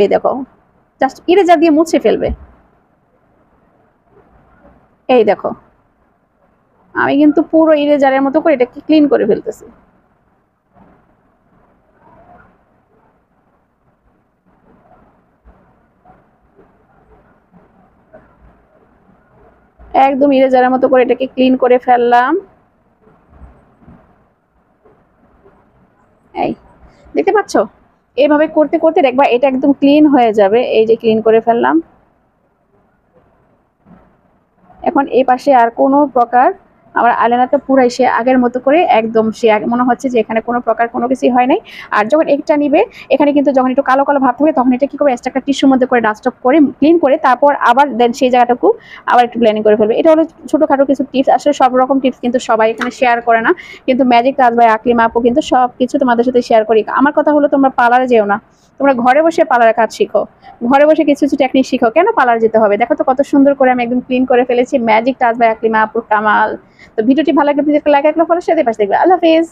এই দেখো just eraser দিয়ে মুছে ফেলবে। এই দেখো আমি কিন্তু পুরো ইরেজারের মতো করে এটাকে ক্লিন করে ফেলতেছি। একদম ইরেজারের মতো করে এটাকে ক্লিন করে ফেললাম। এই দেখতে পাচ্ছ, এভাবে করতে করতে দেখবা এটা একদম ক্লিন হয়ে যাবে। এই যে ক্লিন করে ফেললাম। এখন এই পাশে আর কোনো প্রকার আমার আইলাইনারটা পুরাই সে আগের মতো করে একদম সে মনে হচ্ছে যে এখানে কোনো প্রকার কোনো কিছুই হয় নাই। আর যখন এটা নিবে এখানে কিন্তু যখন একটু কালো কালো ভাব থাকবে তখন এটা কি করবে, এক্সট্রা একটা টিস্যুর মধ্যে করে ডাস্ট অফ করে ক্লিন করে তারপর আবার দেন সেই জায়গাটাকে আবার একটু ব্লেন্ডিং করে ফেলবে। এটা হলো ছোটখাটো কিছু টিপস। আসলে সব রকম টিপস কিন্তু সবাই এখানে শেয়ার করে না, কিন্তু ম্যাজিক টাচ বাই আকলিমা আপু কিন্তু সব কিছু তোমাদের সাথে শেয়ার করি। আমার কথা হলো তোমরা পার্লারে যেও না, তোমরা ঘরে বসে পার্লারের কাজ শিখো, ঘরে বসে কিছু কিছু টেকনিক শিখো, কেন পার্লার যেতে হবে। দেখো তো কত সুন্দর করে আমি একদম ক্লিন করে ফেলেছি। ম্যাজিক টাচ বাই আকলিমা আপুর কামাল। তো ভিডিওটি ভালো লাগলে প্লিজ একটা লাইক, একটা ফলো, সাথে পাশে দেখবে। আল্লাহ হাফেজ।